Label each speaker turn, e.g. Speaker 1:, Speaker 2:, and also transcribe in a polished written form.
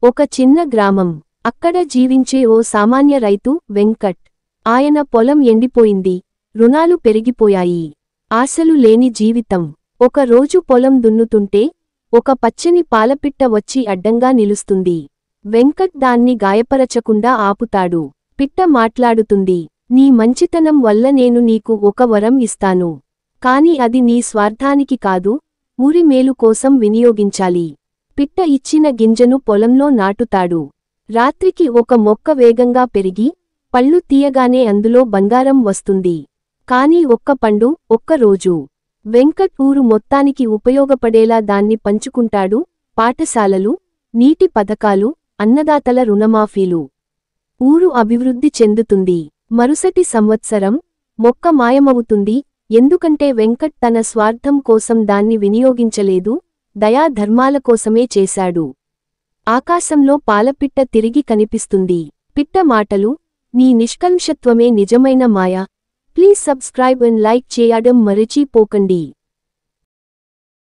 Speaker 1: ఒక చిన్న గ్రామం. అక్కడ జీవించే ఓ సామాన్య రైతు వెంకట్. ఆయన పొలం ఎండిపోయింది. రుణాలు పెరిగిపోయాయి. ఆశలు లేని జీవితం. ఒక రోజు పొలం దున్నుతుంటే ఒక పచ్చని పాలపిట్ట వచ్చి అడ్డంగా నిలుస్తుంది. వెంకట్ దాన్ని గాయపరచకుండా ఆపుతాడు. పిట్ట మాట్లాడుతుంది. నీ మంచితనం వల్ల నేను నీకు ఒక వరం ఇస్తాను. కాని అది నీ స్వార్థానికి కాదు, ఊరి మేలు కోసం వినియోగించాలి. పిట్ట ఇచ్చిన గింజను పొలంలో నాటుతాడు. రాత్రికి ఒక మొక్క వేగంగా పెరిగి పళ్ళు తీయగానే అందులో బంగారం వస్తుంది. కాని ఒక్క పండు, ఒక్క రోజు. వెంకట్ ఊరు మొత్తానికి ఉపయోగపడేలా దాన్ని పంచుకుంటాడు. పాఠశాలలు, నీటి పథకాలు, అన్నదాతల రుణమాఫీలు. ఊరు అభివృద్ధి చెందుతుంది. మరుసటి సంవత్సరం మొక్క మాయమవుతుంది. ఎందుకంటే వెంకట్ తన స్వార్థం కోసం దాన్ని వినియోగించలేదు, దయా ధర్మాల కోసమే చేశాడు. ఆకాశంలో పాలపిట్ట తిరిగి కనిపిస్తుంది. పిట్ట మాటలు: నీ నిష్కల్మషత్వమే నిజమైన మాయ. ప్లీజ్ సబ్స్క్రైబ్ అండ్ లైక్ చేయడం మరిచిపోకండి.